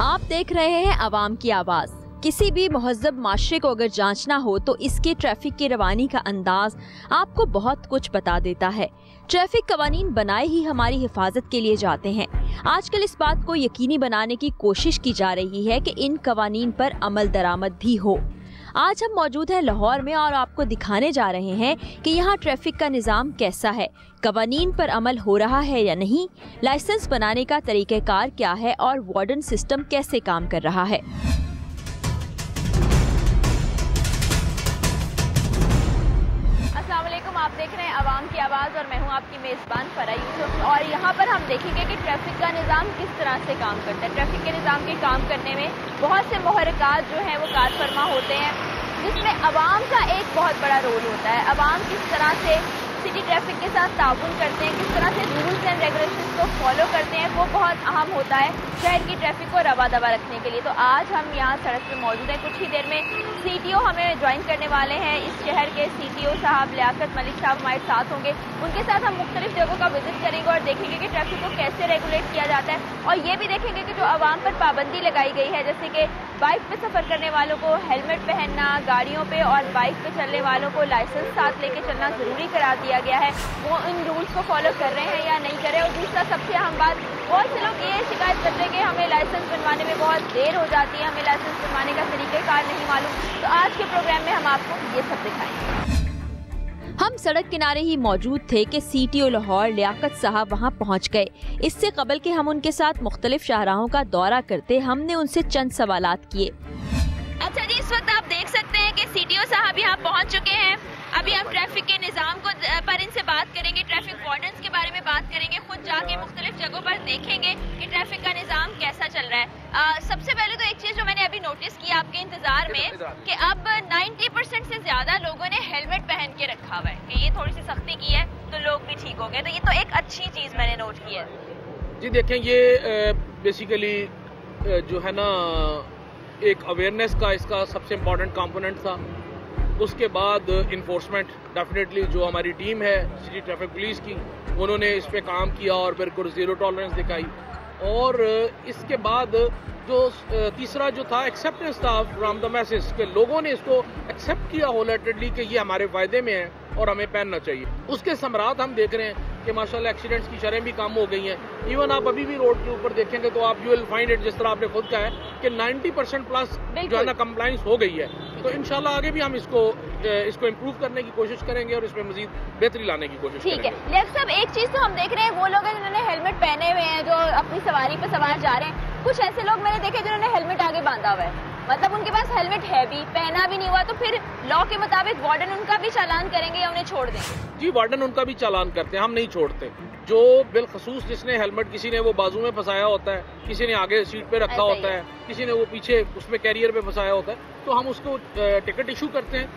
आप देख रहे हैं अवाम की आवाज। किसी भी महज़ब माशरे को अगर जांचना हो तो इसके ट्रैफिक की रवानी का अंदाज आपको बहुत कुछ बता देता है। ट्रैफिक कवानीन बनाए ही हमारी हिफाजत के लिए जाते हैं। आजकल इस बात को यकीनी बनाने की कोशिश की जा रही है कि इन कवानीन पर अमल दरामद भी हो। आज हम मौजूद हैं लाहौर में और आपको दिखाने जा रहे हैं कि यहाँ ट्रैफिक का निज़ाम कैसा है, कवानीन पर अमल हो रहा है या नहीं, लाइसेंस बनाने का तरीक़ाकार क्या है और वार्डन सिस्टम कैसे काम कर रहा है। अस्सलाम वालेकुम, आप देख रहे हैं अवाम की आवाज़ और मैं हूं आपकी मेज़बान फरा यूसुफ। और यहाँ पर हम देखेंगे कि ट्रैफिक का निज़ाम किस तरह से काम करता है। ट्रैफिक के निज़ाम के काम करने में बहुत से मुहर्रिकात जो हैं वो कार फरमा होते हैं, जिसमें अवाम का एक बहुत बड़ा रोल होता है। अवाम किस तरह से सिटी ट्रैफिक के साथ ताउन करते हैं, किस तरह से रूल्स एंड रेगुलेशंस को फॉलो करते हैं, वो बहुत अहम होता है शहर की ट्रैफिक को रवा दवा रखने के लिए। तो आज हम यहाँ सड़क पे मौजूद हैं। कुछ ही देर में CTO हमें ज्वाइन करने वाले हैं। इस शहर के CTO साहब लियाकत मलिक साहब हमारे साथ होंगे। उनके साथ हम मुख्तलिफ जगहों का विजिट करेंगे और देखेंगे कि ट्रैफिक को कैसे रेगुलेट किया जाता है। और ये भी देखेंगे कि जो आवाम पर पाबंदी लगाई गई है, जैसे कि बाइक पे सफ़र करने वालों को हेलमेट पहनना, गाड़ियों पे और बाइक पे चलने वालों को लाइसेंस साथ लेके चलना ज़रूरी करा दिया गया है, वो इन रूल्स को फॉलो कर रहे हैं या नहीं कर रहे। और दूसरा सबसे अहम बात, बहुत से लोग ये शिकायत करते हैं कि हमें लाइसेंस बनवाने में बहुत देर हो जाती है, हमें लाइसेंस बनवाने का तरीक़ाकार नहीं मालूम। तो आज के प्रोग्राम में हम आपको ये सब दिखाएंगे। हम सड़क किनारे ही मौजूद थे कि CTO लाहौर लियाकत साहब वहां पहुंच गए। इससे कबल के हम उनके साथ मुख्तलिफ शाहराहों का दौरा करते हमने उनसे चंद सवालात किए। अच्छा जी, इस वक्त आप देख सकते हैं कि CTO साहब यहाँ पहुँच चुके हैं। अभी हम ट्रैफिक के निज़ाम को पर इनसे बात करेंगे, ट्रैफिक वार्डन्स के बारे में बात करेंगे, खुद जाके मुख्तलिफ जगहों पर देखेंगे कि ट्रैफिक का निज़ाम कैसा चल रहा है। सबसे पहले तो एक चीज़ जो मैंने अभी नोटिस की आपके इंतजार में कि अब 90% से ज्यादा लोगों ने हेलमेट पहन के रखा हुआ है, कि ये थोड़ी सी सख्ती की है तो लोग भी ठीक हो गए। तो ये तो एक अच्छी चीज़ मैंने नोट की है। जी देखें, ये बेसिकली जो है ना एक अवेयरनेस का इसका सबसे इम्पोर्टेंट कंपोनेंट था। उसके बाद इन्फोर्समेंट, डेफिनेटली जो हमारी टीम है सिटी ट्रैफिक पुलिस की, उन्होंने इस पे काम किया और बिल्कुल ज़ीरो टॉलरेंस दिखाई। और इसके बाद जो तीसरा जो था एक्सेप्टेंस था फ्रॉम द मैसेज, के लोगों ने इसको एक्सेप्ट किया होलहार्टेडली कि ये हमारे फ़ायदे में है और हमें पहनना चाहिए। उसके समरात हम देख रहे हैं कि माशाल्लाह एक्सीडेंट्स की शरह भी कम हो गई हैं। इवन आप अभी भी रोड के ऊपर देखेंगे तो आप यू विल फाइंड इट, जिस तरह आपने खुद कहा है कि 90% प्लस जो है ना कंप्लाइंस हो गई है। तो इंशाल्लाह आगे भी हम इसको इम्प्रूव करने की कोशिश करेंगे और इसमें मजीद बेहतरी लाने की कोशिश करेंगे। ठीक है लियाकत साहब, एक चीज़ तो हम देख रहे हैं, वो लोग हैं जिन्होंने हेलमेट पहने हुए हैं, जो अपनी सवारी पे सवार जा रहे हैं। कुछ ऐसे लोग मैंने देखे जिन्होंने हेलमेट आगे बांधा हुआ है, मतलब उनके पास हेलमेट है भी, पहना भी नहीं हुआ, तो फिर लॉ के मुताबिक वार्डन उनका भी चालान करेंगे या उन्हें छोड़ देंगे? जी, वार्डन उनका भी चालान करते हैं, हम नहीं छोड़ते। जो बिलखसूस जिसने हेलमेट, किसी ने वो बाजू में फंसाया होता है, किसी ने आगे सीट पे रखा होता है, किसी ने वो पीछे उसमें कैरियर पे फंसाया होता है, तो हम उसको टिकट इशू करते हैं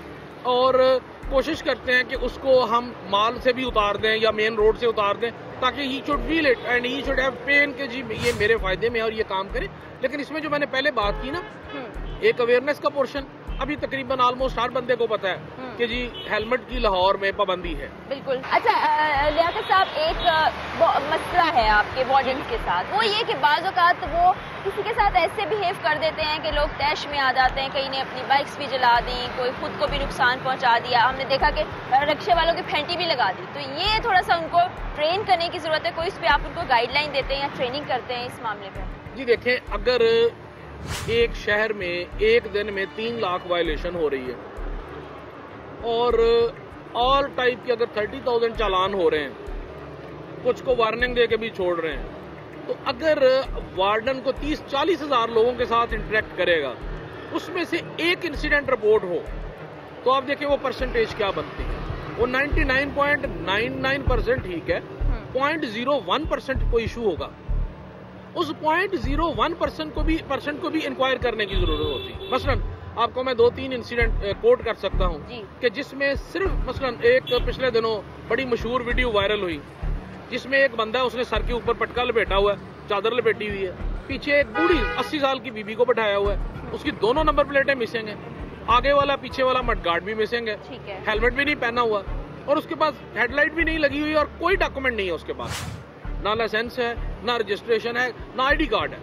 और कोशिश करते हैं कि उसको हम माल से भी उतार दें या मेन रोड से उतार दें, ताकि he should feel it and he should have pain कि जी ये मेरे फायदे में और ये काम करे। लेकिन इसमें जो मैंने पहले बात की ना, एक अवेयरनेस का पोर्शन अभी तकरीबन ऑलमोस्ट हर बंदे को पता है कि जी हेलमेट की लाहौर में पाबंदी है। बिल्कुल। अच्छा लियाकत साहब, एक मसला है आपके वार्डन के साथ, वो ये कि बाज़ औक़ात वो किसी के साथ ऐसे बिहेव कर देते हैं कि लोग तैश में आ जाते हैं, कहीं ने अपनी बाइक्स भी जला दी, कोई खुद को भी नुकसान पहुंचा दिया। हमने देखा कि रिक्शे वालों की फेंटी भी लगा दी। तो ये थोड़ा सा उनको ट्रेन करने की जरूरत है। कोई इस पर आप उनको गाइडलाइन देते हैं या ट्रेनिंग करते हैं इस मामले में? जी देखें, अगर एक शहर में एक दिन में 3 लाख वायलेशन हो रही है और ऑल टाइप के अगर 30,000 चालान हो रहे हैं, कुछ को वार्निंग दे के भी छोड़ रहे हैं, तो अगर वार्डन को 30-40 हज़ार लोगों के साथ इंटरेक्ट करेगा, उसमें से एक इंसिडेंट रिपोर्ट हो, तो आप देखिए वो परसेंटेज क्या बनती है। वो 99.99% ठीक है, 0.01% कोई इशू होगा। उस 0.01% को भी इंक्वायर करने की जरूरत होती है। मसलन आपको मैं 2-3 इंसिडेंट कोट कर सकता हूँ कि जिसमें सिर्फ मसलन एक पिछले दिनों बड़ी मशहूर वीडियो वायरल हुई, जिसमें एक बंदा है, उसने सर के ऊपर पटका लपेटा हुआ है, चादर लपेटी हुई है, पीछे एक बूढ़ी 80 साल की बीबी को बैठाया हुआ है, उसकी दोनों नंबर प्लेटें मिसिंग है, आगे वाला पीछे वाला मडगार्ड भी मिसिंग है, हेलमेट भी नहीं पहना हुआ और उसके पास हेडलाइट भी नहीं लगी हुई और कोई डॉक्यूमेंट नहीं है उसके पास, ना लाइसेंस है, ना रजिस्ट्रेशन है, ना ID कार्ड है।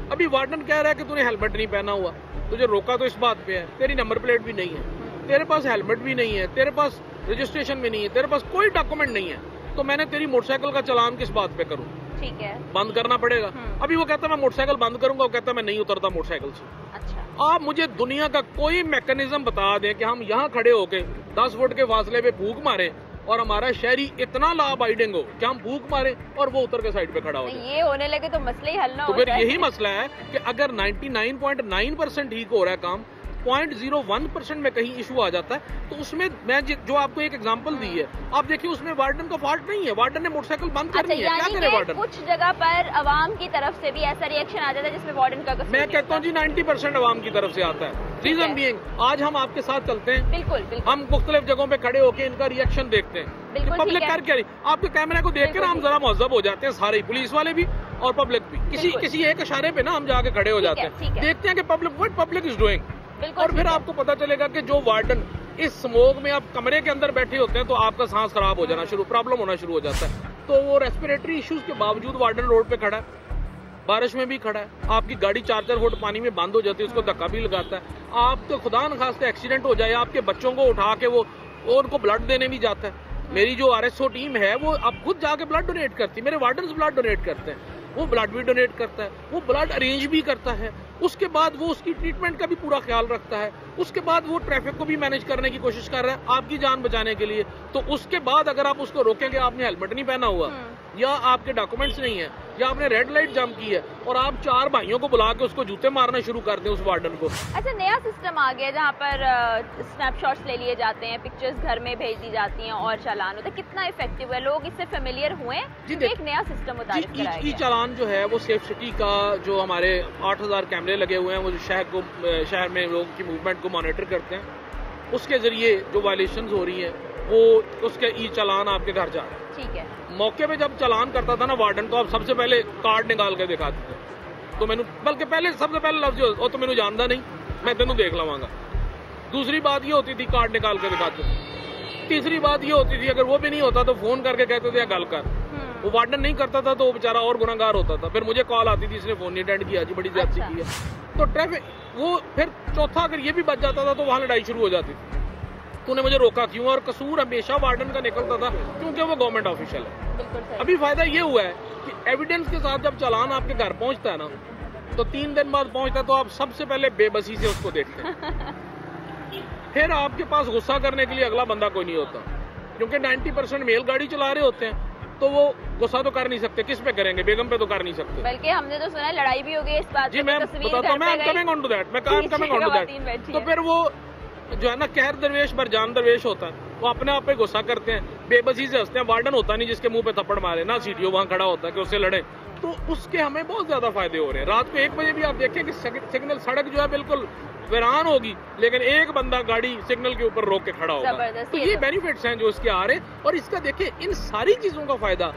अभी वार्डन कह रहा है कि तूने हेलमेट नहीं पहना हुआ, तुझे रोका तो इस बात पे है, तेरी नंबर प्लेट भी नहीं है, तेरे पास हेलमेट भी नहीं है, तेरे पास रजिस्ट्रेशन भी नहीं है, तेरे पास कोई डॉक्यूमेंट नहीं है, तो मैंने तेरी मोटरसाइकिल का चालान किस बात पे करूं? ठीक है, बंद करना पड़ेगा। अभी वो कहता है मैं मोटरसाइकिल बंद करूंगा, वो कहता है मैं नहीं उतरता मोटरसाइकिल से। अच्छा, आप मुझे दुनिया का कोई मैकेनिज्म बता दें कि हम यहाँ खड़े होके 10 फुट के फासले पे फूंक मारें और हमारा शहरी इतना ला अबाइडिंग हो कि हम फूंक मारें और वो उतर के साइड पे खड़ा हो जाए। ये होने लगे तो मसले ही हल ना तो हो फिर जाए। यही मसला है कि अगर 99.9% ठीक हो रहा है काम, 0.01% में कहीं इशू आ जाता है, तो उसमें मैं जो आपको एक एग्जांपल दी है, आप देखिए उसमें वार्डन का फॉल्ट नहीं है, वार्डन ने मोटरसाइकिल बंद करनी है, क्या करे वार्डन? कुछ जगह पर अवाम की तरफ से भी ऐसा रिएक्शन आ जाता है जिसमें वार्डन का कसूर मैं कहता हूँ जी 90% अवाम की तरफ से आता है। रीजन बीइंग, आज हम आपके साथ चलते हैं, बिल्कुल हम मुख्तलिफ जगहों पे खड़े होकर इनका रिएक्शन देखते हैं, पब्लिक कर क्या रही, आपके कैमरे को देख कर हम जरा मुहज़्ज़ब हो जाते हैं, सारे पुलिस वाले भी और पब्लिक भी, किसी एक इशारे पे ना हम जाके खड़े हो जाते हैं, देखते हैं कि पब्लिक इज डूइंग, और फिर आपको पता चलेगा कि जो वार्डन इस स्मोक में आप कमरे के अंदर बैठे होते हैं तो आपका सांस खराब हो जाना प्रॉब्लम होना शुरू हो जाता है। तो वो रेस्पिरेटरी इश्यूज के बावजूद वार्डन रोड पे खड़ा है, बारिश में भी खड़ा है, आपकी गाड़ी 4-4 फुट पानी में बंद हो जाती है, उसको धक्का भी लगाता है, आप तो खुदा न खास्ते एक्सीडेंट हो जाए, आपके बच्चों को उठा के वो उनको ब्लड देने भी जाता है। मेरी जो RSO टीम है वो अब खुद जाके ब्लड डोनेट करती है, मेरे वार्डन ब्लड डोनेट करते हैं, वो ब्लड भी डोनेट करता है, वो ब्लड अरेंज भी करता है, उसके बाद वो उसकी ट्रीटमेंट का भी पूरा ख्याल रखता है, उसके बाद वो ट्रैफिक को भी मैनेज करने की कोशिश कर रहा है आपकी जान बचाने के लिए। तो उसके बाद अगर आप उसको रोकेंगे, आपने हेलमेट नहीं पहना हुआ या आपके डॉक्यूमेंट्स नहीं है या आपने रेड लाइट जंप की है और आप 4 भाइयों को बुला के उसको जूते मारना शुरू कर दें उस वार्डन को। अच्छा, नया सिस्टम आ गया जहाँ पर स्नैपशॉट्स ले लिए जाते हैं, पिक्चर्स घर में भेज दी जाती हैं और चालान होता है, कितना इफेक्टिव है? लोग इससे फेमिलियर हुए? एक नया सिस्टम ई चालान जो है वो सेफ सिटी का, जो हमारे 8000 कैमरे लगे हुए हैं, वो जो शहर में लोगों की मूवमेंट को मॉनिटर करते हैं, उसके जरिए जो वायलेशंस हो रही है वो उसके ई चालान आपके घर जा रहे हैं। ठीक है, मौके पे जब चालान करता था ना वार्डन, तो आप सबसे पहले कार्ड निकाल के दिखाते थे, तो मैंने बल्कि सबसे पहले लफ्ज वो तो मैंने जानता नहीं, मैं तेनू देख लवांगा। दूसरी बात ये होती थी कार्ड निकाल के दिखाते थे। तीसरी बात ये होती थी अगर वो भी नहीं होता तो फोन करके कहते थे गल कर। वो वार्डन नहीं करता था तो वो बेचारा और गुनाहगार होता था, फिर मुझे कॉल आती थी इसने फोन नहीं अटेंड किया जी, बड़ी ज्यादती की है। तो ट्रैफिक वो फिर चौथा अगर ये भी बच जाता था तो वहां लड़ाई शुरू हो जाती थी, तूने मुझे रोका क्यों? और कसूर हमेशा वार्डन का निकलता था क्योंकि वो गवर्नमेंट ऑफिशियल है। अभी फायदा ये हुआ है कि एविडेंस के साथ जब चालान आपके घर पहुंचता है ना, तो 3 दिन बाद पहुंचता है, तो आप सबसे पहले बेबसी से उसको देखते हैं। फिर आपके पास गुस्सा करने के लिए अगला बंदा कोई नहीं होता, क्योंकि 90% मेल गाड़ी चला रहे होते हैं, तो वो गुस्सा तो कर नहीं सकते, किस पे करेंगे? बेगम पे तो कर नहीं सकते। बल्कि हमने तो सुना है लड़ाई भी हो गई इस बात जी, मैं बताता हूँ, मैं कमिंग ऑन टू दैट। तो फिर वो जो है ना कहर दरवेश बरजान दरवेश होता है, वो अपने आप पे गुस्सा करते हैं, बेबसी से हंसते हैं। वार्डन होता नहीं जिसके मुंह पे थप्पड़ मारे ना, सीटीओ वहां खड़ा होता है कि उससे लड़े, तो उसके हमें बहुत ज्यादा फायदे हो रहे हैं। रात को 1 बजे भी आप देखें कि सिग्नल सड़क जो है बिल्कुल वीरान होगी, लेकिन एक बंदा गाड़ी सिग्नल के ऊपर रोक के खड़ा होगा। तो ये बेनिफिट्स हैं जो इसके आ रहे, और इसका देखिए इन सारी चीजों का फायदा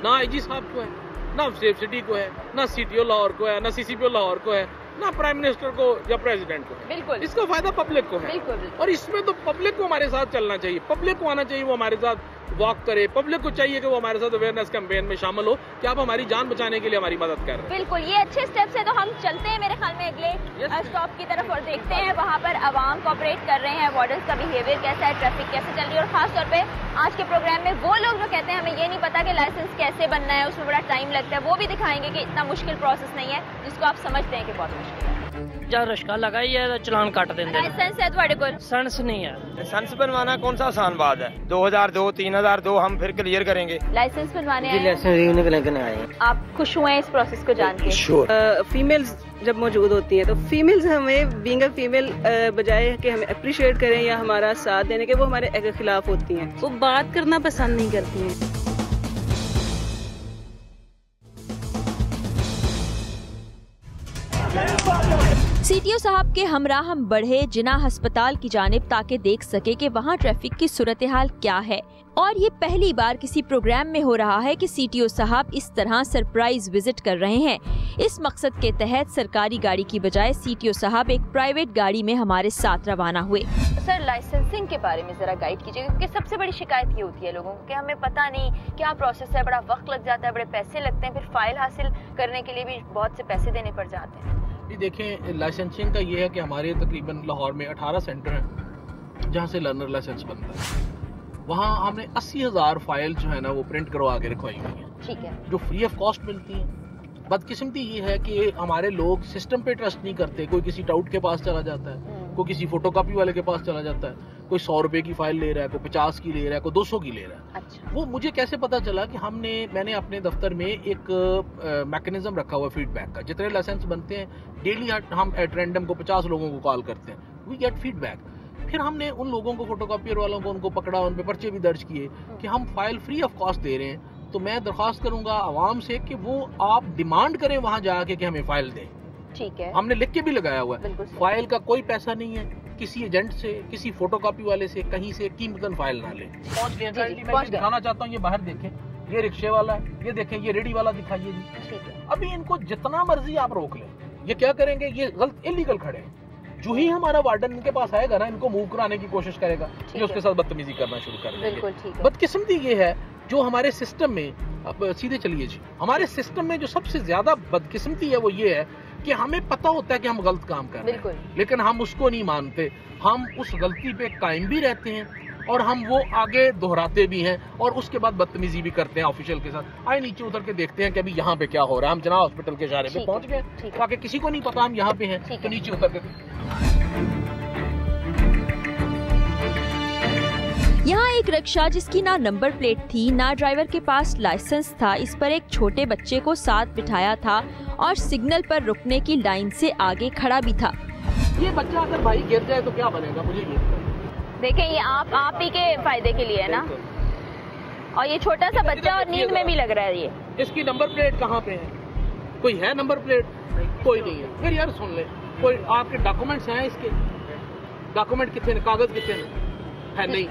ना IG साहब को है, ना सेफ सिटी को है, ना CTO लाहौर को है, ना CCPO लाहौर को है, ना प्राइम मिनिस्टर को या प्रेसिडेंट को। बिल्कुल, इसका फायदा पब्लिक को है। बिल्कुल। और इसमें तो पब्लिक को हमारे साथ चलना चाहिए, पब्लिक को आना चाहिए, वो हमारे साथ वॉक करे, पब्लिक को चाहिए कि वो हमारे साथ अवेयरनेस कैंपेन में शामिल हो कि आप हमारी जान बचाने के लिए हमारी मदद कर रहे हैं। बिल्कुल, ये अच्छे स्टेप्स है। तो हम चलते हैं मेरे ख्याल में अगले स्टॉप की तरफ और देखते हैं वहाँ पर आवाम कोऑपरेट कर रहे हैं, वार्डन्स का बिहेवियर कैसा है, ट्रैफिक कैसे चल रही है, और खासतौर पे आज के प्रोग्राम में वो लोग जो कहते हैं हमें ये नहीं पता कि लाइसेंस कैसे बनना है, उसमें बड़ा टाइम लगता है, वो भी दिखाएंगे कि इतना मुश्किल प्रोसेस नहीं है जिसको आप समझते हैं कि बहुत मुश्किल है। जब रश्का लगाई है चलान काट देंगे। लाइसेंस है तुम्हारे को? लाइसेंस नहीं है। लाइसेंस बनवाना कौन सा आसान बात है? 2002 3002 हम फिर क्लियर करेंगे। लाइसेंस बनवाने आए? लाइसेंस रिन्यू करने आए हैं। आप खुश हुए हैं इस प्रोसेस को जान के? श्योर। फीमेल्स जब मौजूद होती हैं तो फीमेल्स हमें बीइंग अ फीमेल बजाय कि हमें अप्रिशिएट करें या हमारा साथ देने के, वो हमारे खिलाफ होती हैं, वो बात करना पसंद नहीं करती हैं। CTO साहब के हमरा हम बढ़े जिन्ना अस्पताल की जानिब ताकि देख सके कि वहाँ ट्रैफिक की सूरत हाल क्या है। और ये पहली बार किसी प्रोग्राम में हो रहा है कि CTO साहब इस तरह सरप्राइज विजिट कर रहे हैं। इस मकसद के तहत सरकारी गाड़ी की बजाय CTO साहब एक प्राइवेट गाड़ी में हमारे साथ रवाना हुए। सर लाइसेंसिंग के बारे में ज़रा गाइड कीजिए, क्योंकि सबसे बड़ी शिकायत ये होती है लोगों को कि हमें पता नहीं क्या प्रोसेस है, बड़ा वक्त लग जाता है, बड़े पैसे लगते हैं, फिर फाइल हासिल करने के लिए भी बहुत से पैसे देने पड़ जाते हैं। ये देखें, लाइसेंसिंग का ये है कि हमारे तकरीबन लाहौर में 18 सेंटर हैं जहाँ से लर्नर लाइसेंस बनता है। वहाँ हमने 80,000 फाइल जो है ना वो प्रिंट करवा के रखवाई हुई है, ठीक है, जो फ्री ऑफ कॉस्ट मिलती हैं। बदकिस्मती ये है कि हमारे लोग सिस्टम पे ट्रस्ट नहीं करते। कोई किसी टाउट के पास चला जाता है, कोई किसी फोटोकॉपी वाले के पास चला जाता है, कोई 100 रुपए की फाइल ले रहा है, कोई 50 की ले रहा है, कोई 200 की ले रहा है। अच्छा। वो मुझे कैसे पता चला कि मैंने अपने दफ्तर में एक मैकेनिज्म रखा हुआ फीडबैक का। जितने लाइसेंस बनते हैं डेली हम एट रैंडम को 50 लोगों को कॉल करते हैं, वी गेट फीडबैक। फिर हमने उन लोगों को, फोटोकॉपियर वालों को, उनको पकड़ा, उन पे पर्चे भी दर्ज किए कि हम फाइल फ्री ऑफ कॉस्ट दे रहे हैं। तो मैं दरख्वास्त करूंगा आवाम से कि वो आप डिमांड करें वहां जाके कि हमें फाइल दें, ठीक है। हमने लिख के भी लगाया हुआ है, फाइल का कोई पैसा नहीं है, किसी एजेंट से, किसी फोटोकॉपी वाले से, कहीं से कीमतन फाइल ना ले। पहुंच गए। मैं दिखाना चाहता हूँ, ये बाहर देखें, ये रिक्शे वाला है, ये देखें, ये रेडी वाला दिखाइए जी, ठीक है। अभी इनको जितना मर्जी आप रोक लें, ये क्या करेंगे, ये गलत इलीगल खड़े हैं। जो ही हमारा वार्डन इनके पास आएगा ना, इनको मूव कराने की कोशिश करेगा, ये उसके साथ बदतमीजी करना शुरू कर देंगे। बदकिस्मती ये है जो हमारे सिस्टम में, अब सीधे चलिए जी, हमारे सिस्टम में जो सबसे ज्यादा बदकिस्मती है वो ये है कि हमें पता होता है कि हम गलत काम कर रहे हैं, लेकिन हम उसको नहीं मानते। हम उस गलती पे कायम भी रहते हैं और हम वो आगे दोहराते भी हैं और उसके बाद बदतमीजी भी करते हैं ऑफिशियल के साथ। आए नीचे उतर के देखते हैं कि अभी यहाँ पे क्या हो रहा है। हम जना हॉस्पिटल के इशारे पे पहुंच गए, ताकि किसी को नहीं पता हम यहाँ पे हैं, तो नीचे उतर के। यहाँ एक रिक्शा जिसकी ना नंबर प्लेट थी, ना ड्राइवर के पास लाइसेंस था, इस पर एक छोटे बच्चे को साथ बिठाया था और सिग्नल पर रुकने की लाइन से आगे खड़ा भी था। ये बच्चा अगर भाई गिर जाए तो क्या बनेगा, मुझे ये देखें, ये आप ही के फायदे के लिए है ना, और ये छोटा सा बच्चा और नींद में भी लग रहा है। ये इसकी नंबर प्लेट कहाँ पे है? कोई है नंबर प्लेट? कोई नहीं है। फिर यार सुन ले, कोई आपके डॉक्यूमेंट्स हैं? इसके डॉक्यूमेंट कितने, कागज कितने है? नहीं।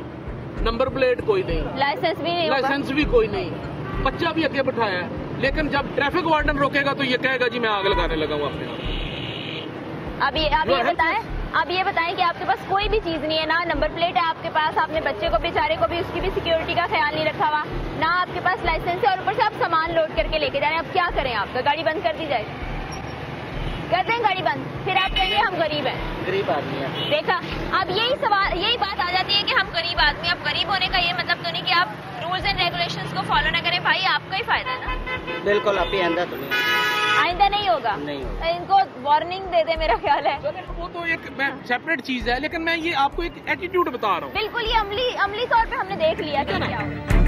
नंबर प्लेट कोई नहीं, लाइसेंस भी नहीं, लाइसेंस भी कोई नहीं। बच्चा भी आगे बैठाया है, लेकिन जब ट्रैफिक वार्डन रोकेगा तो ये कहेगा जी मैं आग लगाने लगा हूँ अपने आप। अब ये बताएं कि आपके पास कोई भी चीज नहीं है, ना नंबर प्लेट है आपके पास, आपने बच्चे को बेचारे को भी, उसकी भी सिक्योरिटी का ख्याल नहीं रखा हुआ, ना आपके पास लाइसेंस है, और ऊपर से आप सामान लोड करके लेके जा रहे हैं। अब क्या करें? आपका गाड़ी बंद कर दी जाए, कर दें गाड़ी बंद, फिर आप कहेंगे हम गरीब हैं, गरीब आदमी हैं। देखा, अब यही बात आ जाती है कि हम गरीब आदमी। अब गरीब होने का ये मतलब तो नहीं कि आप रूल्स एंड रेगुलेशंस को फॉलो ना करें। भाई आपका ही फायदा है ना। बिल्कुल, आप आइंदा तो नहीं, आइंदा नहीं होगा, नहीं होगा। इनको वार्निंग दे दे, मेरा ख्याल है। वो तो एक सेपरेट चीज है, लेकिन मैं ये आपको एक एटीट्यूड बता रहा हूँ। बिल्कुल, ये अमली तौर पे हमने देख लिया कि क्या होगा।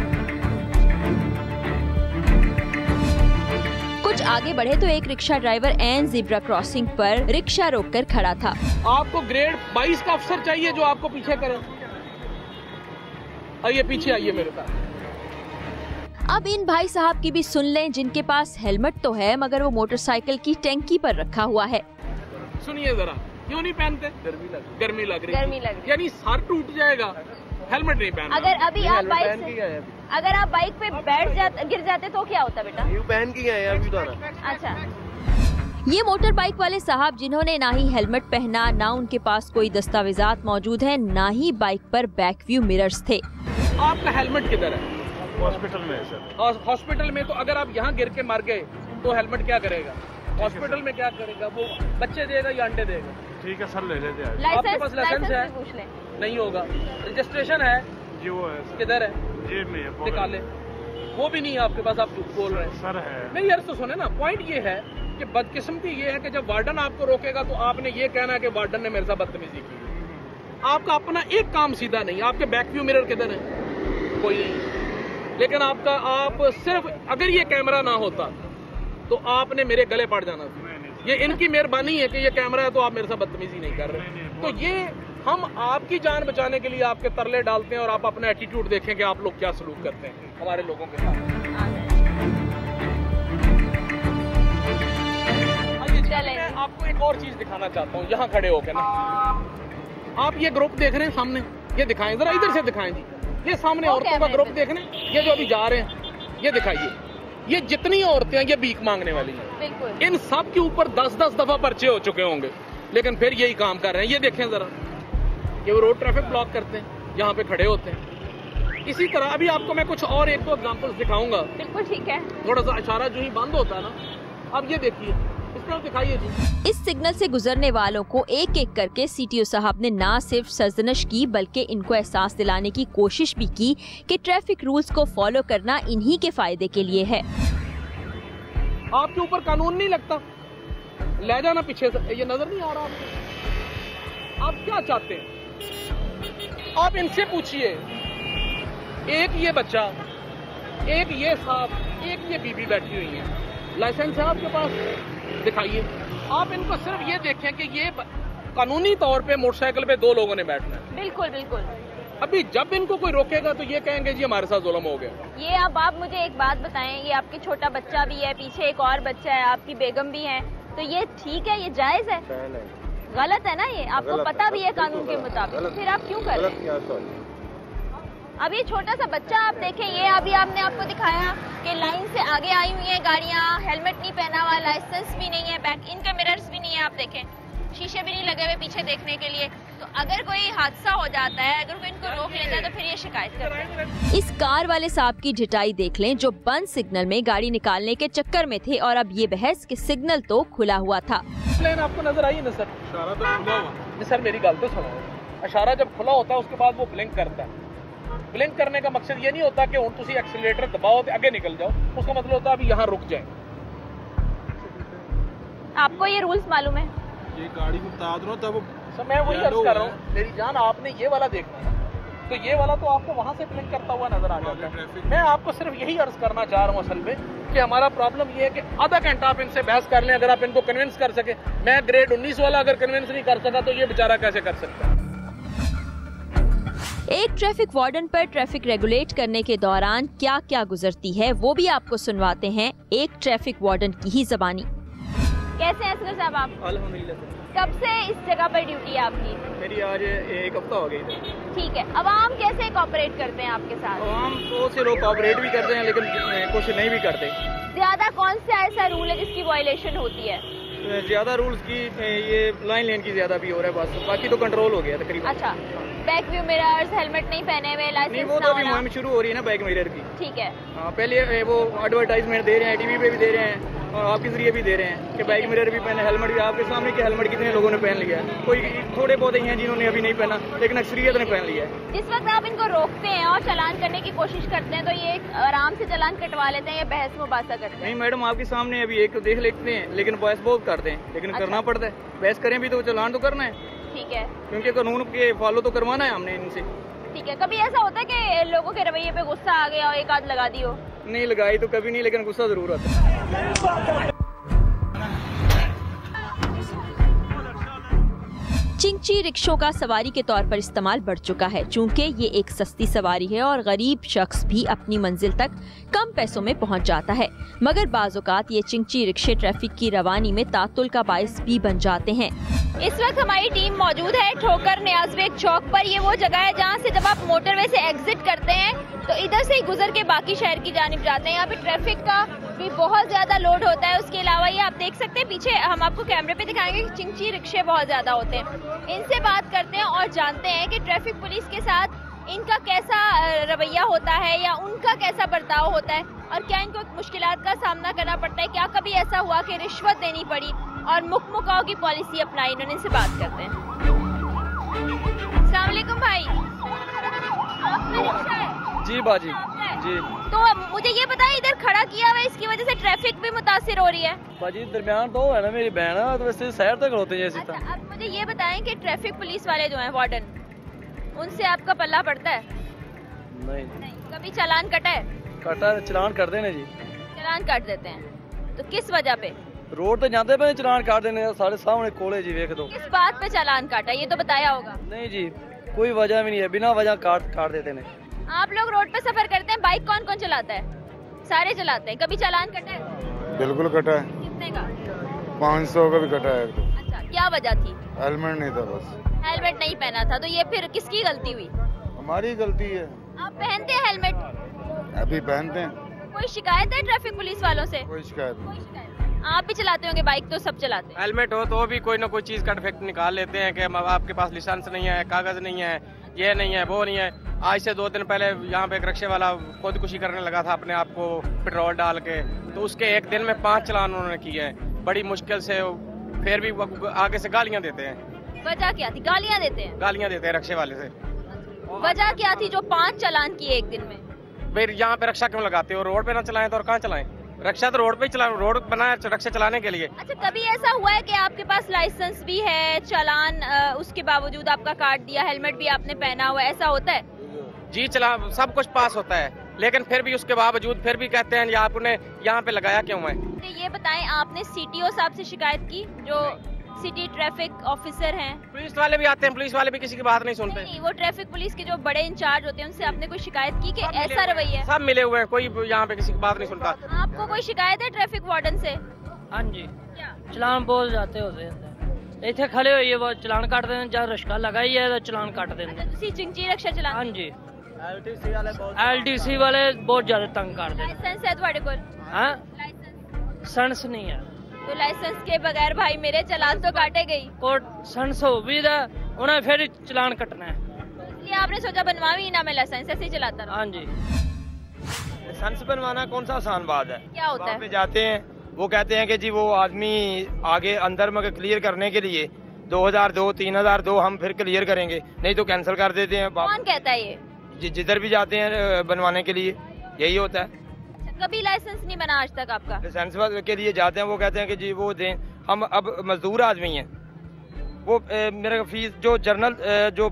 कुछ आगे बढ़े तो एक rickshaw driver an zebra crossing पर रिक्शा रोककर खड़ा था। आपको ग्रेड 22 का अफसर चाहिए जो आपको पीछे करे। आइए पीछे आइए मेरे साथ। अब इन भाई साहब की भी सुन लें, जिनके पास हेलमेट तो है मगर वो मोटरसाइकिल की टैंकी पर रखा हुआ है। सुनिए जरा, क्यों नहीं पहनते? गर्मी लग रही, यानी सर टूट जाएगा, हेलमेट नहीं पहनना। अगर अभी आप बाइक पे गिर जाते तो क्या होता बेटा? पहन के आए अभी तो। अच्छा, ये मोटर बाइक वाले साहब जिन्होंने ना ही हेलमेट पहना, ना उनके पास कोई दस्तावेजात मौजूद है, ना ही बाइक पर बैक व्यू मिरर्स थे। आपका हेलमेट किधर है? हॉस्पिटल में है सर। हॉस्पिटल में? तो अगर आप यहाँ गिर के मर गए तो हेलमेट क्या करेगा? हॉस्पिटल में क्या करेगा? वो बच्चे देगा या अंडे देगा? ठीक है सर, ले लेते हैं। आपके पास लाइसेंस है? नहीं होगा। रजिस्ट्रेशन है? जी वो है। किधर है? जेब में है, निकाले। वो भी नहीं है आपके पास, आप झूठ बोल रहे हैं। सर है। नहीं यार, तो सुने ना, पॉइंट ये है कि बदकिस्मती ये है कि जब वार्डन आपको रोकेगा तो आपने ये कहना है कि वार्डन ने मेरे साथ बदतमीजी की। आपका अपना एक काम सीधा नहीं। आपके बैक व्यू मिरर किधर है? कोई नहीं। लेकिन आप सिर्फ, अगर ये कैमरा ना होता तो आपने मेरे गले पड़ जाना था। ये इनकी मेहरबानी है कि ये कैमरा है तो आप मेरे साथ बदतमीजी नहीं कर रहे। तो ये हम आपकी जान बचाने के लिए आपके तरले डालते हैं और आप अपना एटीट्यूड देखें कि आप लोग क्या सलूक करते हैं हमारे लोगों के साथ। मैं आपको एक और चीज दिखाना चाहता हूँ, यहाँ खड़े होकर ना, आप ये ग्रुप देख रहे हैं सामने, ये दिखाएं जरा, इधर से दिखाएं जी। ये सामने औरतों का ग्रुप देख रहे हैं, ये जो अभी जा रहे हैं, ये दिखाइए। ये जितनी औरतें हैं ये भीख मांगने वाली हैं। इन सब के ऊपर 10-10 दफा पर्चे हो चुके होंगे, लेकिन फिर यही काम कर रहे हैं। ये देखें जरा, कि वो रोड ट्रैफिक ब्लॉक करते हैं, यहाँ पे खड़े होते हैं। इसी तरह अभी आपको मैं कुछ और एक दो एग्जांपल्स दिखाऊंगा। बिल्कुल ठीक है। थोड़ा सा इशारा जो ही बंद होता है ना, अब ये देखिए, इस तरफ दिखाइए जी। इस सिग्नल से गुजरने वालों को एक एक करके सीटीओ साहब ने न सिर्फ सरजनश की बल्कि इनको एहसास दिलाने की कोशिश भी की कि ट्रैफिक रूल्स को फॉलो करना इन्हीं के फायदे के लिए है। आपके ऊपर कानून नहीं लगता, ले जाना पीछे से, ये नजर नहीं आ रहा आपको? आप क्या चाहते हैं? आप इनसे पूछिए, एक ये बच्चा, एक ये साहब, एक ये बीबी बैठी हुई है, लाइसेंस है आपके पास, दिखाइए। आप इनको सिर्फ ये देखें कि ये कानूनी तौर पे मोटरसाइकिल पे दो लोगों ने बैठना है। बिल्कुल बिल्कुल। अभी जब इनको कोई रोकेगा तो ये कहेंगे जी हमारे साथ जुल्म हो गया। ये अब आप मुझे एक बात बताएं, ये आपके छोटा बच्चा भी है, पीछे एक और बच्चा है, आपकी बेगम भी है, तो ये ठीक है, ये जायज है? गलत है ना ये? आपको पता भी है कानून के मुताबिक, फिर आप क्यों कर रहे हैं? अब ये छोटा सा बच्चा आप देखें, ये अभी आपने आपको दिखाया कि लाइन से आगे आई हुई है गाड़ियाँ, हेलमेट नहीं पहना हुआ, लाइसेंस भी नहीं है, बैक इनका मिरर्स भी नहीं है, आप देखें शीशे भी नहीं लगे हुए पीछे देखने के लिए। तो अगर कोई हादसा हो जाता है, अगर कोई इनको रोक लेता है तो फिर ये शिकायत करते हैं। इस कार वाले साहब की ढिठाई देख लें, जो बंद सिग्नल में गाड़ी निकालने के चक्कर में थे, और अब ये बहस कि सिग्नल तो खुला हुआ था। लेकिन आपको नजर आई ना सर, इशारा तो खुला हुआ। सर मेरी गल तो सुनो, इशारा जब खुला होता है उसके बाद वो ब्लिंक करता है। ब्लिंक करने का मकसद ये नहीं होता कि तुसी एक्सीलरेटर दबाओ तो आगे निकल जाओ, उसका मतलब होता है अभी यहाँ रुक जाए। आपको ये रूल्स मालूम है? ये गाड़ी को बता दो तब सर, मैं वही अर्ज कर रहा हूँ मेरी जान, आपने ये वाला देखना है तो ये वाला तो आपको वहाँ से ब्लिंक करता हुआ नजर आ जाता है। मैं आपको सिर्फ यही अर्ज करना चाह रहा हूँ असल में कि हमारा प्रॉब्लम ये है कि आधा घंटा आप इनसे बहस कर लें, अगर आप इनको कन्विंस कर सके। मैं ग्रेड 19 वाला अगर कन्विंस नहीं कर सका तो ये बेचारा कैसे कर सकता है? एक ट्रैफिक वार्डन पर ट्रैफिक रेगुलेट करने के दौरान क्या क्या गुजरती है वो भी आपको सुनवाते हैं एक ट्रैफिक वार्डन की ही ज़बानी। कैसे हैं असगर साहब आप? अल्हम्दुलिल्लाह। कब से इस जगह पर ड्यूटी है आपकी? मेरी आज एक हफ्ता हो गई। ठीक है, अवाम कैसे कोऑपरेट करते हैं आपके साथ? हम तो से लोग कोऑपरेट भी करते हैं लेकिन कुछ नहीं भी करते। ज्यादा कौन सा ऐसा रूल है जिसकी वायलेशन होती है? ज्यादा रूल्स की ये लाइन लेन की ज्यादा भी हो रहा है, बस बाकी तो कंट्रोल हो गया तकरीबन। अच्छा, बैक व्यू मिरर्स, हेलमेट नहीं पहने हुए, लाइसेंस नहीं, वो तो अभी मुहिम शुरू हो रही है ना बैक मिरर की। ठीक है। पहले वो एडवर्टाइजमेंट दे रहे हैं, टीवी पे भी दे रहे हैं और आपके जरिए भी दे रहे हैं कि बैक मिरर भी पहने, हेलमेट भी। आपके सामने कि हेलमेट कितने लोगों ने पहन लिया है, कोई थोड़े बहुत ही हैं जिन्होंने अभी नहीं पहना, लेकिन अक्सरियत ने पहन लिया है। जिस वक्त आप इनको रोकते हैं और चालान करने की कोशिश करते हैं तो ये आराम से चालान कटवा लेते हैं या बहस मुबासा करते हैं? नहीं मैडम, आपके सामने अभी एक देख लेते हैं लेकिन बहस बहुत करते हैं, लेकिन करना पड़ता है। बहस करें भी तो चालान तो करना है। ठीक है, क्योंकि कानून के फॉलो तो करवाना है हमने इनसे। ठीक है। कभी ऐसा होता है कि लोगों के रवैये पे गुस्सा आ गया और एक आध लगा दी हो? नहीं लगाई तो कभी नहीं, लेकिन गुस्सा जरूर आता है। चिंची रिक्शों का सवारी के तौर पर इस्तेमाल बढ़ चुका है, चूंकि ये एक सस्ती सवारी है और गरीब शख्स भी अपनी मंजिल तक कम पैसों में पहुंच जाता है। मगर बाज़-औक़ात ये चिंची रिक्शे ट्रैफिक की रवानी में तातुल का बाइस भी बन जाते हैं। इस वक्त हमारी टीम मौजूद है ठोकर न्याज़बेग चौक पर। ये वो जगह है जहाँ से जब आप मोटरवे से एग्जिट करते हैं तो इधर से ही गुजर के बाकी शहर की जानिब जाते हैं। यहाँ पे ट्रैफिक का भी बहुत ज्यादा लोड होता है। उसके अलावा ये आप देख सकते हैं पीछे, हम आपको कैमरे पे दिखाएंगे कि चिंची रिक्शे बहुत ज्यादा होते हैं। इनसे बात करते हैं और जानते हैं कि ट्रैफिक पुलिस के साथ इनका कैसा रवैया होता है या उनका कैसा बर्ताव होता है और क्या इनको मुश्किलात का सामना करना पड़ता है। क्या कभी ऐसा हुआ कि रिश्वत देनी पड़ी और मुकमुकाओ की पॉलिसी अपनाई इन्होंने? इनसे बात करते हैं। अस्सलाम वालेकुम भाई, आपका रिक्शा है? जी बाजी जी। तो मुझे ये बताएं, इधर खड़ा किया हुआ है, इसकी वजह से ट्रैफिक भी मुतासिर हो रही है? बाजी दरमियान तो है ना मेरी बहन है, तो वैसे शहर तक होते हैं। अच्छा, अब मुझे ये बताएं कि ट्रैफिक पुलिस वाले जो हैं वार्डन, उनसे आपका पल्ला पड़ता है? नहीं। कभी चालान कटा है? कटा, चलान कर देने जी। चालान काट देते हैं, तो किस वजह पे? रोड तो जाते पे चलान काट देने, सारे सामने कोले जी देख दो। किस बात पे चालान काटा, ये तो बताया होगा। नहीं जी, कोई वजह भी नहीं है, बिना वजह काट देते हैं। आप लोग रोड पे सफर करते हैं, बाइक कौन कौन चलाता है? सारे चलाते हैं। कभी चालान कटा है? बिल्कुल कटा है। कितने का? 500 का भी कटा है। अच्छा, क्या वजह थी? हेलमेट नहीं था बस। हेलमेट नहीं पहना था, तो ये फिर किसकी गलती हुई? हमारी गलती है। आप पहनते हैं हेलमेट? अभी पहनते हैं। कोई शिकायत है ट्रैफिक पुलिस वालों से? कोई शिकायत नहीं। कोई शिकायत नहीं। आप भी चलाते होंगे बाइक, तो सब चलाते हैं। हेलमेट हो तो भी कोई ना कोई चीज का डिफेक्ट निकाल लेते हैं कि आपके पास लाइसेंस नहीं है, कागज नहीं है, ये नहीं है, वो नहीं है। आज से 2 दिन पहले यहाँ पे एक रिक्शे वाला खुदकुशी करने लगा था अपने आप को पेट्रोल डाल के, तो उसके एक दिन में 5 चालान उन्होंने किए हैं बड़ी मुश्किल से। फिर भी वो आगे से गालियाँ देते हैं। वजह क्या थी? गालियाँ देते हैं? गालियाँ देते हैं रिक्शे वाले से। वजह क्या थी जो 5 चालान किए एक दिन में? फिर यहाँ पे रिक्शा क्यों लगाते हो? रोड पे ना चलाएं तो और कहाँ चलाएं? रिक्शा तो रोड पे ही चला, रोड बनाया रिक्शा चलाने के लिए। अच्छा, कभी ऐसा हुआ है कि आपके पास लाइसेंस भी है, चालान उसके बावजूद आपका काट दिया, हेलमेट भी आपने पहना हुआ है, ऐसा होता है? जी, चला सब कुछ पास होता है, लेकिन फिर भी उसके बावजूद फिर भी कहते हैं आपने यहाँ पे लगाया क्यों है? ये बताएं, आपने सीटीओ साहब से शिकायत की, जो सिटी ट्रैफिक ऑफिसर हैं? पुलिस वाले भी आते हैं, पुलिस वाले भी किसी की बात नहीं सुनते। नहीं, वो ट्रैफिक पुलिस के जो बड़े इंचार्ज होते हैं उनसे आपने कोई शिकायत की कि ऐसा रवैया? सब मिले हुए हैं, कोई यहाँ पे किसी की बात नहीं सुनता। आपको कोई शिकायत है ट्रैफिक वार्डन से? हाँ जी, क्या? चलान बोल जाते होते इतने खड़े होइए, वो चलान काट दें, जब रिक्शा लगाइए तो चलान काट दें। अच्छा, तुसी चिंची रिक्शा चलाते? हाँ जी, LTC वाले बहुत ज्यादा तंग कर दें। लाइसेंस है तुम्हारे कोल? हाँ, लाइसेंस? सेंस नहीं है। तो लाइसेंस के बगैर भाई मेरे चालान तो काटे गई। कोर्ट सेंस हो भी था, उन्हें फिर चलान कटना है। इसलिए आपने सोचा बनवा भी ना, मैं लाइसेंस ऐसे ही चलाता रहा। हाँ जी, लाइसेंस बनवाना कौन सा आसान बात है? क्या होता वहाँ पे है? जाते हैं, वो कहते हैं कि जी वो आदमी आगे अंदर में क्लियर करने के लिए 2002 3002 हम फिर क्लियर करेंगे, नहीं तो कैंसिल कर देते हैं। कौन कहता है ये? जिधर भी जाते हैं बनवाने के लिए यही होता है। कभी लाइसेंस नहीं बना आज तक आपका? लाइसेंस के लिए जाते हैं, वो कहते हैं कि जी वो दें। हम अब मजदूर आदमी हैं, वो मेरा फीस जो जर्नल जो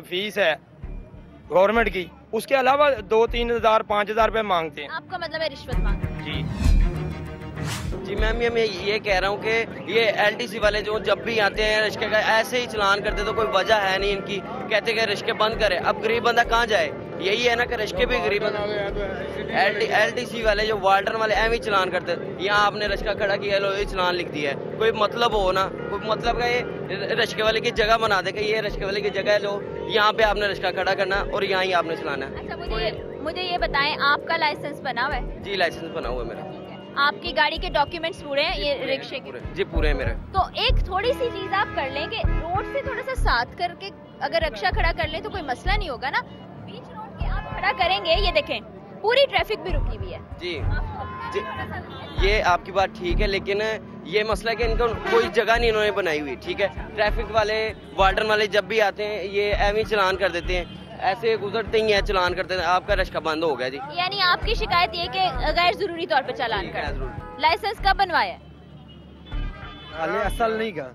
फीस है गवर्नमेंट की, उसके अलावा 2-3 हज़ार 5 हज़ार रुपये मांगते हैं। आपका मतलब है रिश्वत मांगना? जी जी मैम, ये मैं ये कह रहा हूँ कि ये LTC वाले जो जब भी आते हैं रिश्के का ऐसे ही चलान करते, तो कोई वजह है नहीं इनकी। कहते हैं रिश्के बंद करें, अब गरीब बंदा कहाँ जाए? यही है ना कि रिश्के भी गरीब LTC वाले जो वार्डन वाले एवं चलान करते, यहाँ आपने रिश्का खड़ा किया, लो ये चलान लिख दिया है। कोई मतलब हो ना, कोई मतलब का ये रिश्के वाले की जगह बना दे कि ये रिश्के वाले की जगह है, लो यहाँ पे आपने रिश्का खड़ा करना और यहाँ ही आपने चलाना है। अच्छा, मुझे ये बताएं, आपका लाइसेंस बना हुआ है? जी, लाइसेंस बना हुआ है मेरा। आपकी गाड़ी के डॉक्यूमेंट्स पूरे हैं ये रिक्शे के? जी पूरे हैं मेरे। तो एक थोड़ी सी चीज आप कर लें कि रोड से थोड़ा सा साथ करके अगर रिक्शा खड़ा कर लें तो कोई मसला नहीं होगा ना। बीच रोड के आप खड़ा करेंगे, ये देखें पूरी ट्रैफिक भी रुकी हुई है। जी, ये आपकी बात ठीक है, लेकिन ये मसला है कि इनको कोई जगह नहीं इन्होंने बनाई हुई। ठीक है, ट्रैफिक वाले वार्डन वाले जब भी आते हैं ये एवं चलान कर देते हैं, ऐसे गुजरते ही है चलान करते हैं, आपका रिक्शा बंद हो गया जी। यानी आपकी शिकायत ये कि गैर जरूरी तौर पे चालान कर। लाइसेंस कब बनवाया? असल नहीं का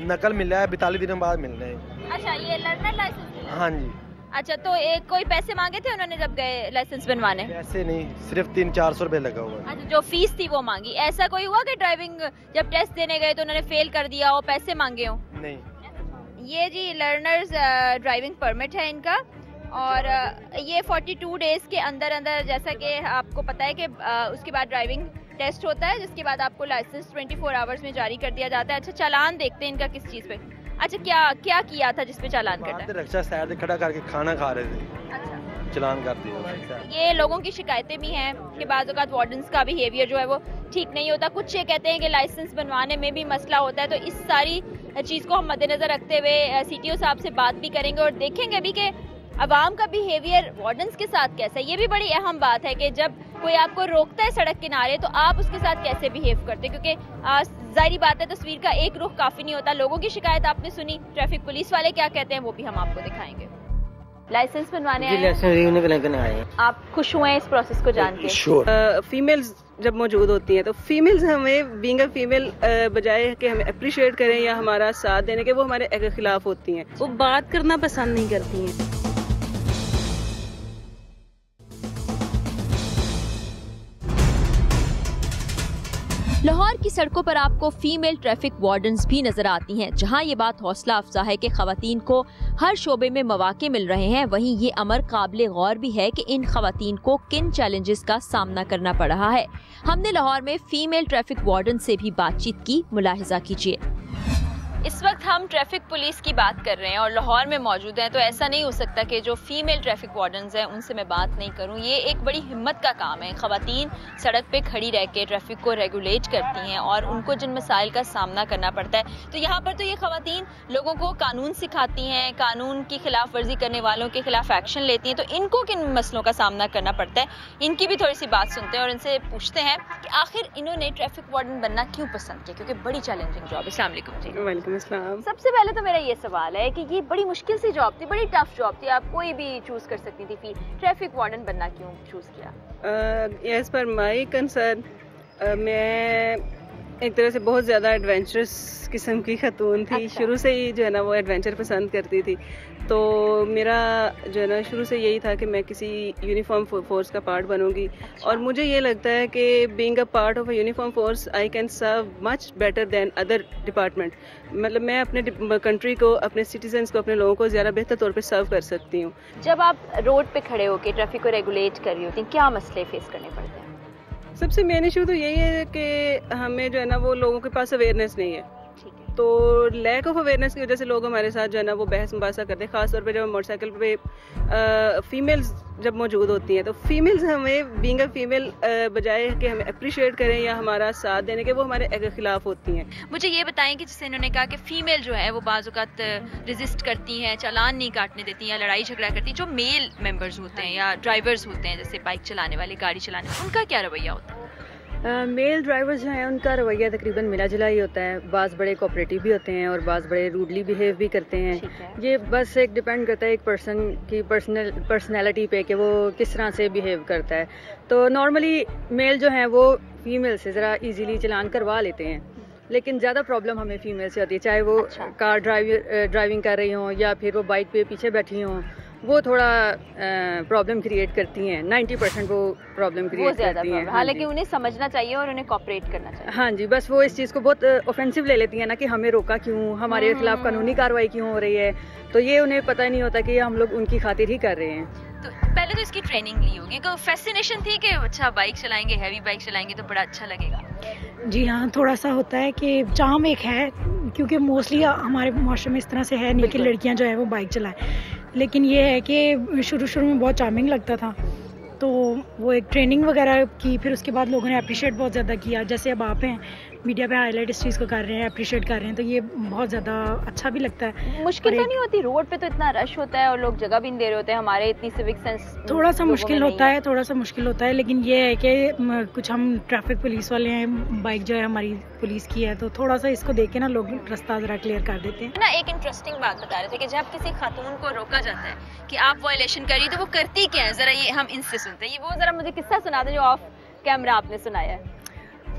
नकल मिला है, 42 दिनों बाद मिल रहे हैं। अच्छा, ये लर्नर लाइसेंस? हाँ जी। अच्छा, तो एक कोई पैसे मांगे थे उन्होंने जब गए लाइसेंस बनवाने? पैसे नहीं, सिर्फ 300-400 रुपए लगा हुआ है। अच्छा, जो फीस थी वो मांगी। ऐसा कोई हुआ कि ड्राइविंग जब टेस्ट देने गए तो उन्होंने फेल कर दिया हो, पैसे मांगे हो? नहीं। ये जी लर्नर्स ड्राइविंग परमिट है इनका, और ये 42 डेज के अंदर अंदर, जैसा कि आपको पता है कि उसके बाद ड्राइविंग टेस्ट होता है, जिसके बाद आपको लाइसेंस 24 आवर्स में जारी कर दिया जाता है। अच्छा, चालान देखते हैं इनका किस चीज़ पे। अच्छा, क्या किया था जिसपे चालान कटा? रिक्शा साइड पे खड़ा करके खाना खा रहे थे, अच्छा, चलान कर दिया। ये लोगों की शिकायतें भी हैं कि बाज़ औक़ात वार्डन्स का बिहेवियर जो है वो ठीक नहीं होता। कुछ ये कहते हैं कि लाइसेंस बनवाने में भी मसला होता है। तो इस सारी चीज़ को हम मद्देनज़र रखते हुए CTO साहब से बात भी करेंगे और देखेंगे भी कि अवाम का बिहेवियर वार्डन्स के साथ कैसा है। ये भी बड़ी अहम बात है कि जब कोई आपको रोकता है सड़क किनारे तो आप उसके साथ कैसे बिहेव करते हैं, क्योंकि जाहिर बात है तस्वीर का एक रुख काफी नहीं होता। लोगों की शिकायत आपने सुनी, ट्रैफिक पुलिस वाले क्या कहते हैं वो भी हम आपको दिखाएंगे। लाइसेंस बनवाने आए हैं, आप खुश हुए हैं इस प्रोसेस को जान के? फीमेल्स जब मौजूद होती हैं तो फीमेल्स हमें बीइंग अ फीमेल बजाय कि हमें अप्रिशिएट करें या हमारा साथ देने के, वो हमारे खिलाफ होती हैं। वो बात करना पसंद नहीं करती हैं। लाहौर की सड़कों पर आपको फीमेल ट्रैफिक वार्डन्स भी नजर आती हैं। जहां ये बात हौसला अफजा है कि खवातीन को हर शोबे में मौके मिल रहे हैं, वहीं ये अमर काबिल गौर भी है कि इन खवातीन को किन चैलेंजेस का सामना करना पड़ रहा है। हमने लाहौर में फीमेल ट्रैफिक वार्डन से भी बातचीत की, मुलाहिजा कीजिए। इस वक्त हम ट्रैफिक पुलिस की बात कर रहे हैं और लाहौर में मौजूद हैं, तो ऐसा नहीं हो सकता कि जो फीमेल ट्रैफिक वार्डन्स हैं उनसे मैं बात नहीं करूं। ये एक बड़ी हिम्मत का काम है। ख़वातीन सड़क पे खड़ी रह के ट्रैफिक को रेगुलेट करती हैं और उनको जिन मसाइल का सामना करना पड़ता है, तो यहाँ पर तो ये ख़वातीन लोगों को कानून सिखाती हैं, कानून की खिलाफ वर्जी करने वालों के खिलाफ एक्शन लेती हैं। तो इनको किन मसलों का सामना करना पड़ता है, इनकी भी थोड़ी सी बात सुनते हैं और इनसे पूछते हैं कि आखिर इन्होंने ट्रैफिक वार्डन बनना क्यों पसंद किया, क्योंकि बड़ी चैलेंजिंग जॉब है। अस्सलाम वालेकुम जी। वालेकुम अस्सलाम। सबसे पहले तो मेरा ये सवाल है कि ये बड़ी मुश्किल सी जॉब थी, बड़ी टफ जॉब थी, आप कोई भी चूज कर सकती थी, फिर ट्रैफिक वार्डन बनना क्यों चूज किया? एज पर माई कंसर्न, मैं एक तरह से बहुत ज़्यादा एडवेंचरस किस्म की खतून थी। अच्छा। शुरू से ही जो है ना वो एडवेंचर पसंद करती थी, तो मेरा जो है ना शुरू से यही था कि मैं किसी यूनिफॉर्म फोर्स का पार्ट बनूंगी। अच्छा। और मुझे ये लगता है कि being a part of a uniform force I can serve much better than other department. मतलब मैं अपने कंट्री को, अपने सिटीजन्स को, अपने लोगों को ज़्यादा बेहतर तौर पे सर्व कर सकती हूँ। जब आप रोड पे खड़े होकर ट्रैफिक को रेगुलेट कर रही होती हैं, क्या मसले फेस करने पड़ते हैं? सबसे मेन इशू तो यही है कि हमें जो है ना वो लोगों के पास अवेयरनेस नहीं है, ठीक है। तो लैक ऑफ अवेयरनेस की वजह से लोग हमारे साथ जो है ना वो बहस मुबासा करते हैं। खासतौर पे जब मोटरसाइकिल पे फीमेल्स जब मौजूद होती हैं, तो फीमेल्स हमें बीइंग अ फीमेल बजाय कि हमें अप्रिशिएट करें या हमारा साथ देने के, वो हमारे खिलाफ होती हैं। मुझे ये बताएं कि जैसे इन्होंने कहा कि फीमेल जो है वो बाज़ औक़ात रेजिस्ट करती हैं, चालान नहीं काटने देती या लड़ाई झगड़ा करती हैं। जो मेल मेंबर्स होते हैं या ड्राइवर्स होते हैं, जैसे बाइक चलाने वाले, गाड़ी चलाने वाले, उनका क्या रवैया होता है? मेल ड्राइवर्स जो हैं उनका रवैया तकरीबन मिला जुला ही होता है। बाज़ बड़े कोऑपरेटिव भी होते हैं और बाज़ बड़े रूडली बिहेव भी करते हैं। ये बस एक डिपेंड करता है एक पर्सन की पर्सनैलिटी पे कि वो किस तरह से बिहेव करता है। तो नॉर्मली मेल जो हैं वो फीमेल से ज़रा इजीली चलान करवा लेते हैं, लेकिन ज़्यादा प्रॉब्लम हमें फीमेल से होती है, चाहे वो कार ड्राइविंग कर रही हों या फिर वो बाइक पे पीछे बैठी हों। वो थोड़ा प्रॉब्लम क्रिएट करती हैं। 90% वो प्रॉब्लम क्रिएट करती हैं। हालांकि उन्हें समझना चाहिए और उन्हें कोऑपरेट करना चाहिए। हाँ जी, बस वो इस चीज़ को बहुत ऑफेंसिव ले लेती हैं ना, कि हमें रोका क्यों, हमारे खिलाफ कानूनी कार्रवाई क्यों हो रही है। तो ये उन्हें पता ही नहीं होता कि हम लोग उनकी खातिर ही कर रहे हैं। तो पहले तो इसकी ट्रेनिंग ली होगी, तो फैसिनेशन थी कि अच्छा बाइक चलाएंगे, हैवी बाइक चलाएंगे तो बड़ा अच्छा लगेगा? जी हाँ, थोड़ा सा होता है कि चार्म एक है, क्योंकि मोस्टली हमारे माशरे में इस तरह से है नहीं कि लड़कियां जो है वो बाइक चलाएं। लेकिन ये है कि शुरू में बहुत चार्मिंग लगता था, तो वो एक ट्रेनिंग वगैरह की, फिर उसके बाद लोगों ने अप्रिशिएट बहुत ज़्यादा किया। जैसे अब आप हैं मीडिया पे हाईलाइट इस चीज़ को कर रहे हैं, अप्रिशिएट कर रहे हैं, तो ये बहुत ज़्यादा अच्छा भी लगता है। मुश्किल तो नहीं होती? रोड पे तो इतना रश होता है और लोग जगह भी नहीं दे रहे होते हैं, हमारे इतनी सिविक सेंस थोड़ा सा मुश्किल होता है, थोड़ा सा मुश्किल होता है। लेकिन ये है कि कुछ हम ट्रैफिक पुलिस वाले हैं, बाइक जो है हमारी पुलिस की है, तो थोड़ा सा इसको देख के ना लोग रास्ता ज़रा क्लियर कर देते हैं ना। एक इंटरेस्टिंग बात बता रहे थे कि जब किसी खातून को रोका जाता है कि आप वायलेशन करिए, तो वो करती क्या है, ज़रा ये हम इनसे सुनते हैं। ये वो ज़रा मुझे किस्सा सुना दे जो ऑफ कैमरा आपने सुनाया है।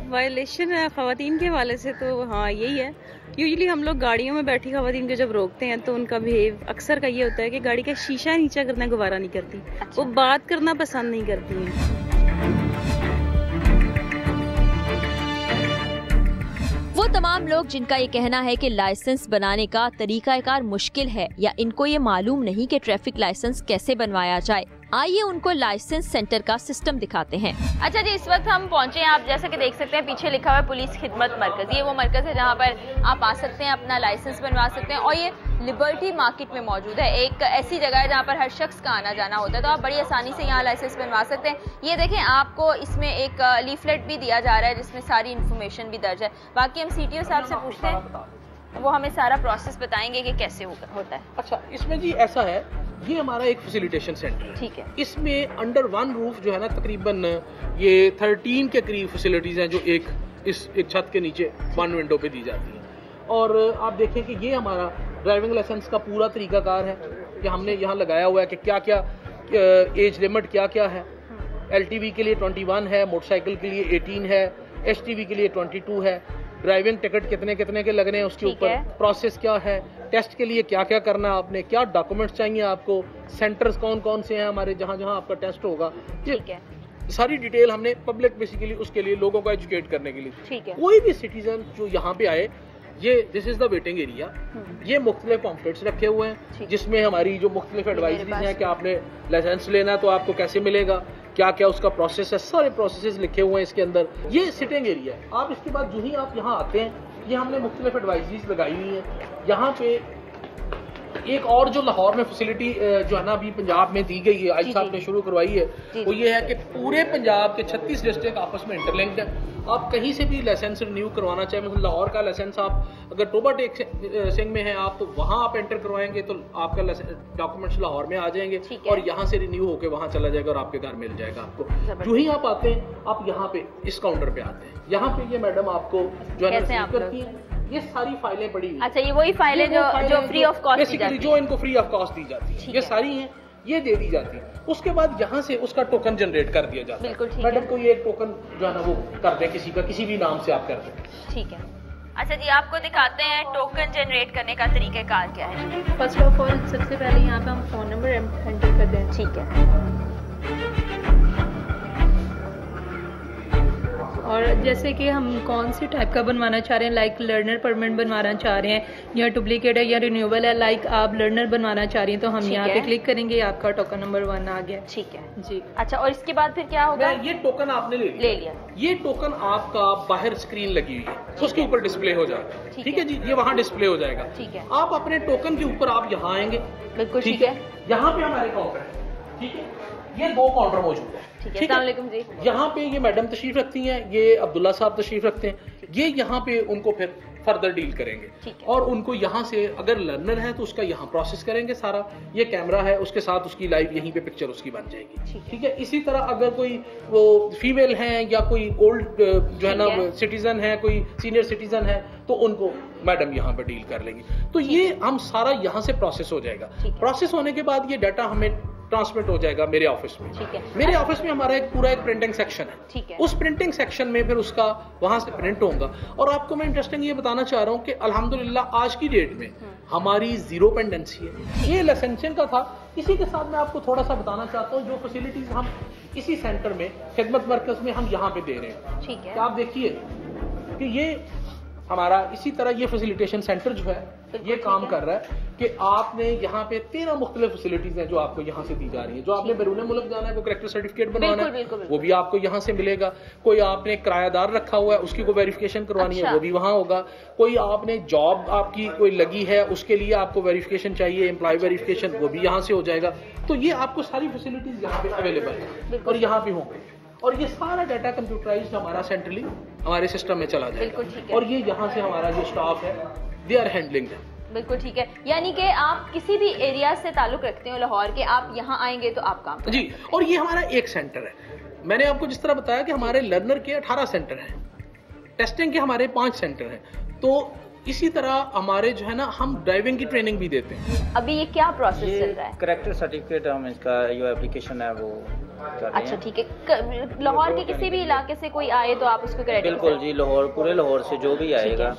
वायलेशन ख़वातीन के हवाले से तो हाँ यही है। यूजुअली हम लोग गाड़ियों में बैठी ख़वातीन को जब रोकते हैं तो उनका बिहेव अक्सर का ये होता है कि गाड़ी का शीशा नीचा करना गवारा नहीं करती। अच्छा। वो बात करना पसंद नहीं करती हैं। वो तमाम लोग जिनका ये कहना है कि लाइसेंस बनाने का तरीकाकार मुश्किल है या इनको ये मालूम नहीं कि ट्रैफिक लाइसेंस कैसे बनवाया जाए, आइए उनको लाइसेंस सेंटर का सिस्टम दिखाते हैं। अच्छा जी, इस वक्त हम पहुंचे हैं, आप जैसा कि देख सकते हैं पीछे लिखा हुआ है पुलिस खिदमत मरकज। ये वो मरकज है जहां पर आप आ सकते हैं, अपना लाइसेंस बनवा सकते हैं, और ये लिबर्टी मार्केट में मौजूद है। एक ऐसी जगह है जहां पर हर शख्स का आना जाना होता है, तो आप बड़ी आसानी से यहाँ लाइसेंस बनवा सकते हैं। ये देखें, आपको इसमें एक लीफलेट भी दिया जा रहा है जिसमें सारी इन्फॉर्मेशन भी दर्ज है। बाकी हम CTO साहब से पूछते हैं, वो हमें सारा प्रोसेस बताएंगे कि कैसे होता है। अच्छा, इसमें जी ऐसा है, ये हमारा एक फैसिलिटेशन सेंटर है। ठीक है। इसमें अंडर वन रूफ जो है ना तकरीबन ये 13 के करीब फैसिलिटीज हैं जो एक छत के नीचे वन विंडो पे दी जाती हैं। और आप देखें कि ये हमारा ड्राइविंग लाइसेंस का पूरा तरीकाकार है कि हमने यहाँ लगाया हुआ है कि क्या क्या एज लिमिट क्या क्या है। LTV के लिए 21 है, मोटरसाइकिल के लिए 18 है, HTV के लिए 22 है। ड्राइविंग टिकट कितने कितने के लगने हैं उसके ऊपर, प्रोसेस क्या है, टेस्ट के लिए क्या क्या करना है आपने, क्या डॉक्यूमेंट्स चाहिए आपको, सेंटर्स कौन कौन से हैं हमारे जहाँ जहाँ आपका टेस्ट होगा, ये सारी डिटेल हमने पब्लिक बेसिकली उसके लिए लोगों को एजुकेट करने के लिए। ठीक है। कोई भी सिटीजन जो यहाँ पे आए, ये this is the waiting area. ये मुख्तलिफ पम्फलेट्स रखे हुए हैं जिसमें हमारी जो मुख्तलिफ एडवाइजरीज हैं कि आपने लाइसेंस लेना है तो आपको कैसे मिलेगा, क्या क्या उसका प्रोसेस है, सारे प्रोसेस लिखे हुए हैं इसके अंदर। ये सिटिंग एरिया है। आप इसके बाद जो ही आप यहाँ आते हैं ये हमने मुख्तलिफ एडवाइजरीज लगाई हुई हैं। यहाँ पे एक और जो लाहौर में फैसिलिटी जो है ना अभी पंजाब में दी गई है, आज साहब ने शुरू करवाई है, वो ये है कि पूरे पंजाब के 36 डिस्ट्रिक्ट आपस में इंटरलिंक्ड है। आप कहीं से भी लाइसेंस रिन्यू करवाना चाहें, मतलब लाहौर का लाइसेंस आप अगर टोबा टेक सिंह में है आप, तो वहाँ आप एंटर करवाएंगे तो आपका डॉक्यूमेंट्स लाहौर में आ जाएंगे और यहाँ से रिन्यू होकर वहाँ चला जाएगा और आपके घर मिल जाएगा आपको। जो ही आप आते हैं, आप यहाँ पे इस काउंटर पे आते हैं, यहाँ पे ये मैडम आपको जो है ना करती है, ये सारी फाइलें पड़ी हुई। अच्छा, ये वही फाइलें जो फ्री ऑफ कॉस्ट दी जाती है, जो इनको फ्री ऑफ कॉस्ट दी जाती है, ये सारी हैं, ये दे दी जाती है। उसके बाद यहाँ से उसका टोकन जनरेट कर दिया जाता है। मैडम को ये एक टोकन जो है ना वो कर दें, किसी का किसी भी नाम से आप कर दें। ठीक है। अच्छा जी, आपको दिखाते हैं टोकन जनरेट करने का तरीक़ाकार क्या है। फर्स्ट ऑफ ऑल सबसे पहले यहाँ पे हम फ़ोन नंबर एंटर करते हैं। ठीक है। और जैसे कि हम कौन सी टाइप का बनवाना चाह रहे हैं, लाइक लर्नर परमिट बनवाना चाह रहे हैं या डुप्लीकेट है या रिन्यूएबल है, लाइक आप लर्नर बनवाना चाह रही हैं तो हम यहाँ पे क्लिक करेंगे, आपका टोकन नंबर 1 आ गया। ठीक है जी। अच्छा, और इसके बाद फिर क्या होगा? ये टोकन आपने ले लिया। ये टोकन आपका बाहर स्क्रीन लगी हुई है, उसके ऊपर डिस्प्ले हो जाएगा। ठीक है जी, ये वहाँ डिस्प्ले हो जाएगा। ठीक है। आप अपने टोकन के ऊपर आप यहाँ आएंगे। बिल्कुल ठीक है। यहाँ पे हमारे काउंटर है। ठीक है, ये 2 काउंटर मौजूद है। ठीक है। अस्सलाम वालेकुम जी। यहाँ पे ये मैडम तशरीफ रखती हैं, ये अब्दुल्ला साहब तशरीफ रखते हैं, ये यहाँ पे उनको फिर फर्दर डील करेंगे और उनको यहाँ से अगर लर्नर है तो उसका यहाँ प्रोसेस करेंगे सारा। ये कैमरा है, उसके साथ उसकी लाइव यहीं पे पिक्चर उसकी बन जाएगी। ठीक है। इसी तरह अगर कोई वो फीमेल है या कोई ओल्ड जो है ना सिटीजन है, कोई सीनियर सिटीजन है, तो उनको मैडम यहाँ पे डील कर लेंगी। तो ये हम सारा यहाँ से प्रोसेस हो जाएगा। प्रोसेस होने के बाद ये डाटा हमें ट्रांसमिट हो जाएगा मेरे ऑफिस में। ठीक है। मेरे ऑफिस में हमारा एक पूरा एक प्रिंटिंग सेक्शन है। ठीक है। उस प्रिंटिंग सेक्शन में फिर उसका वहां से प्रिंट होगा। और आपको मैं इंटरेस्टिंग ये बताना चाह रहा हूँ कि अल्हम्दुलिल्लाह आज की डेट में हमारी 0 पेंडेंसी है। ये लाइसेंसिंग का था। इसी के साथ मैं आपको थोड़ा सा बताना चाहता हूँ जो फैसिलिटीज हम इसी सेंटर में खिदमत मरकज में हम यहाँ पे दे रहे हैं। ठीक है। तो आप देखिए कि ये हमारा इसी तरह ये फैसिलिटेशन सेंटर जो है ये काम कर रहा है कि आपने यहाँ पे 13 मुख्तलिफ फैसिलिटीज हैं जो आपको यहाँ से दी जा रही है। जो आपने बैरून मुल्क जाना है, वो करेक्टर सर्टिफिकेट बनवाना है, वो भी आपको यहाँ से मिलेगा। कोई आपने किरायादार रखा हुआ है, उसकी कोई वेरिफिकेशन करवानी है, वो भी वहाँ होगा। कोई आपने जॉब आपकी कोई लगी है, उसके लिए आपको वेरिफिकेशन चाहिए, एम्प्लॉय वेरिफिकेशन, वो भी यहाँ से हो जाएगा। तो ये आपको सारी फैसिलिटीज यहाँ पे अवेलेबल है और यहाँ पे होंगे। और ये सारा डाटा कंप्यूटराइज्ड हमारा सेंट्रली हमारे सिस्टम में चला जाएगा। और ये यहाँ से हमारा जो स्टाफ है दे आर हैंडलिंग दैट। बिल्कुल ठीक है। यानी कि आप किसी भी एरिया से ताल्लुक रखते हो लाहौर के, आप यहाँ आएंगे तो आप काम जी। और ये हमारा एक सेंटर है। मैंने आपको जिस तरह बताया कि हमारे लर्नर के 18 सेंटर हैं, टेस्टिंग के हमारे 5 सेंटर हैं। तो इसी तरह हमारे जो है ना हम ड्राइविंग की ट्रेनिंग भी देते हैं। अभी ये क्या प्रोसेस चल रहा है? करेक्टर सर्टिफिकेट हम इसका जो एप्लीकेशन है वो कर रहे हैं। अच्छा ठीक है। लाहौर के किसी भी इलाके से कोई आए तो आप उसको करेक्टर? बिल्कुल जी, लाहौर पूरे लाहौर से जो भी आएगा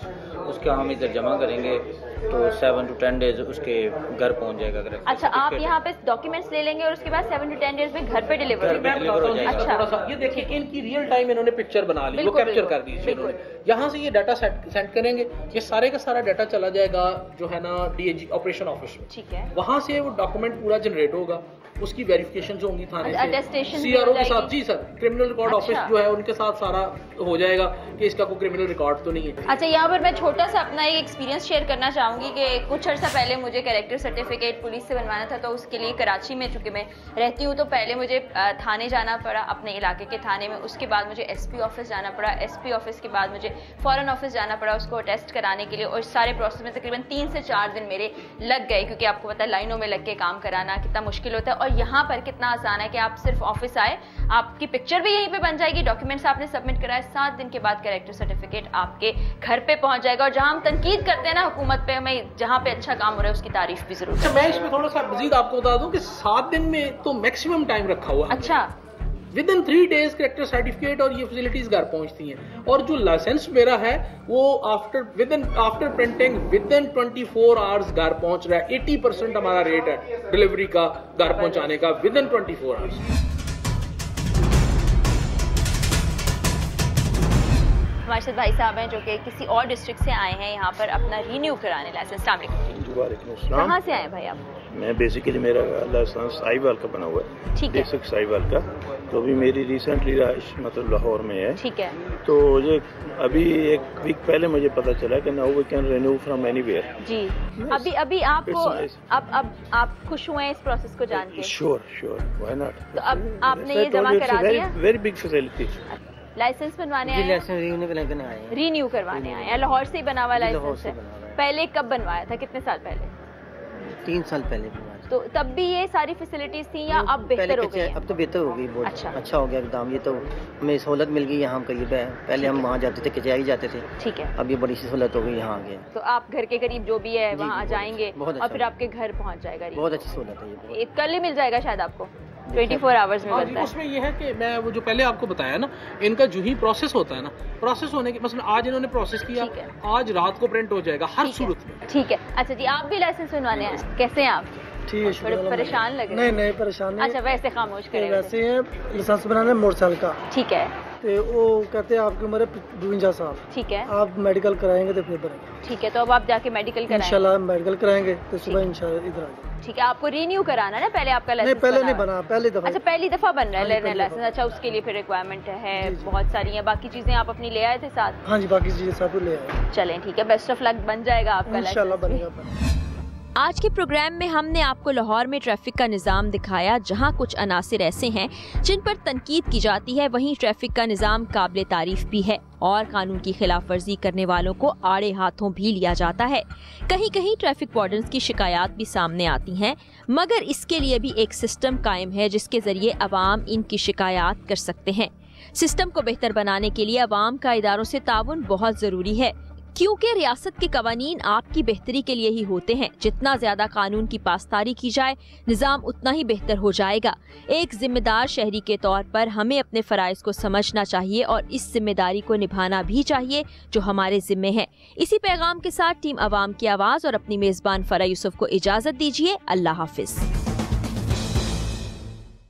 उसका हम इधर जमा करेंगे तो 7 to 10 डेज उसके घर पहुंच जाएगा। अच्छा, आप यहाँ पे डॉक्यूमेंट्स ले लेंगे और उसके बाद 7 to 10 डेज में घर पे डिलीवर हो जाएगा। अच्छा, ये देखिए कि इनकी रियल टाइम इन्होंने पिक्चर बना ली, वो कैप्चर कर दी इन्होंने। यहाँ से ये डाटा सेंड करेंगे, ये सारे का सारा डाटा चला जाएगा जो है ना डीएजी ऑपरेशन ऑफिस में। ठीक है। वहाँ से वो डॉक्यूमेंट पूरा जनरेट होगा, उसकी वेरिफिकेशन जो होंगी थाने से CRO के साथ। जी सर, क्रिमिनल रिकॉर्ड ऑफिस जो है उनके साथ सारा हो जाएगा कि इसका कोई क्रिमिनल रिकॉर्ड तो नहीं है। अच्छा, यहाँ पर मैं छोटा सा अपना एक एक्सपीरियंस शेयर करना चाहूँगी कि कुछ अर्सा पहले मुझे कैरेक्टर सर्टिफिकेट पुलिस से बनवाना था, तो उसके लिए कराची में चूँकि मैं रहती हूँ तो पहले मुझे थाने जाना पड़ा, अपने इलाके के थाने में। उसके बाद मुझे SP ऑफिस जाना पड़ा, SP ऑफिस के बाद मुझे फॉरेन ऑफिस जाना पड़ा उसको अटेस्ट कराने के लिए। और सारे प्रोसेस में तकरीबन 3 से 4 दिन मेरे लग गए, क्योंकि आपको पता है लाइनों में लग के काम कराना कितना मुश्किल होता है। और यहाँ पर कितना आसान है कि आप सिर्फ ऑफिस आए, आपकी पिक्चर भी यहीं पे बन जाएगी, डॉक्यूमेंट्स आपने सबमिट कराए, 7 दिन के बाद कैरेक्टर सर्टिफिकेट आपके घर पे पहुंच जाएगा। और जहां हम तनकीद करते हैं ना हुकूमत पे, हमें जहां पे अच्छा काम हो रहा है उसकी तारीफ भी जरूर। अच्छा, मैं इसमें थोड़ा सा मजीद आपको बता दूं कि 7 दिन में तो मैक्सिमम टाइम रखा हुआ है। अच्छा, विदिन 3 डेज कैरेक्टर सर्टिफिकेट और ये फैसिलिटीज घर पहुंचती हैं। और जो लाइसेंस मेरा है वो आफ्टर प्रिंटिंग विदिन 24 आवर्स घर पहुंच रहा है। 80% हमारा रेट है डिलीवरी का, घर पहुंचाने का विदिन 24 आवर्स। हमारे साथ भाई साहब हैं जो कि किसी और डिस्ट्रिक्ट से आए हैं यहाँ पर अपना रिन्यू कराने लाइसेंस। कहाँ से आए भाई आप? मैं बेसिकली मेरा लाइसेंस साहिवाल का बना हुआ है। ठीक है। साहिवाल का तो अभी मेरी रिसेंटली रहाइश मतलब लाहौर में है। ठीक है। तो ये अभी एक वीक पहले मुझे पता चला कि now we can renew from anywhere. जी। अभी आपको अब आप खुश हुए हैं इस प्रोसेस को जान के? Sure why not. तो अब आपने ये जमा करा दिया? Very big facility. लाइसेंस बनवाने आए? लाइसेंस रिन्यू करवाने आए हैं। लाहौर से ही बना हुआ लाइसेंस है? पहले कब बनवाया था, कितने साल पहले? 3 साल पहले। तो तब भी ये सारी फैसिलिटीज थी या अब बेहतर हो गई है? अब तो बेहतर हो गई, बहुत अच्छा हो गया एकदम। ये तो हमें सहूलत मिल गई यहाँ करीब है। पहले हम वहाँ जाते थे, कचहरी जाते थे। ठीक है। अब ये बड़ी सी सहूलत हो गई, यहाँ आ गए। तो आप घर के करीब जो भी है वहाँ जाएंगे और फिर आपके घर पहुँच जाएगा। बहुत अच्छी सहूलत है ये। कल ही मिल जाएगा शायद आपको, 24 आवर्स में बनता है। उसमें ये है कि मैं वो जो पहले आपको बताया ना, इनका जो ही प्रोसेस होता है ना, प्रोसेस होने के मतलब आज इन्होंने प्रोसेस किया, आज रात को प्रिंट हो जाएगा हर सूरत में। ठीक है। अच्छा जी, आप भी लाइसेंस बनवाने हैं? कैसे हैं आप? ठीक है। थोड़े परेशान लग रहे हैं? नहीं परेशान नहीं। अच्छा, वैसे खामोश करें? वैसे हैं, लाइसेंस बनाना है मोटरसाइकिल का। ठीक है। तो वो कहते हैं आपकी उम्र है 52 साल। ठीक है। आप मेडिकल कराएंगे तो फिर बनेगा। ठीक है। तो अब आप जाके मेडिकल कराएंगे? इंशाल्लाह मेडिकल कराएंगे तो सुबह इंशाल्लाह इधर आ जाएंगे। ठीक है। आपको रिन्यू कराना ना पहले आपका लाइसेंस? नहीं, पहले नहीं बना, पहली दफा। अच्छा, पहली दफा बन रहा है लर्नर लाइसेंस। अच्छा, उसके लिए फिर रिक्वायरमेंट है बहुत सारी है। बाकी चीजें आप अपनी ले आए थे साथ? हाँ जी, बाकी चीजें सब ले आए। चलें ठीक है, बेस्ट ऑफ लक, बन जाएगा आपका लाइसेंस इंशाल्लाह बनेगा। आज के प्रोग्राम में हमने आपको लाहौर में ट्रैफिक का निज़ाम दिखाया, जहां कुछ अनासिर ऐसे हैं जिन पर तनकीद की जाती है, वहीं ट्रैफिक का निज़ाम काबिल तारीफ भी है और कानून की खिलाफ वर्जी करने वालों को आड़े हाथों भी लिया जाता है। कहीं कहीं ट्रैफिक वार्डन्स की शिकायत भी सामने आती हैं, मगर इसके लिए भी एक सिस्टम कायम है जिसके जरिए अवाम इनकी शिकायत कर सकते हैं। सिस्टम को बेहतर बनाने के लिए अवाम का इदारों से ताउन बहुत जरूरी है, क्योंकि रियासत के कवानीन आपकी बेहतरी के लिए ही होते हैं। जितना ज्यादा कानून की पासदारी की जाए, निज़ाम उतना ही बेहतर हो जाएगा। एक जिम्मेदार शहरी के तौर पर हमें अपने फराइज को समझना चाहिए और इस जिम्मेदारी को निभाना भी चाहिए जो हमारे जिम्मे है। इसी पैगाम के साथ टीम अवाम की आवाज़ और अपनी मेजबान फरा यूसुफ को इजाजत दीजिए। अल्लाह हाफिज।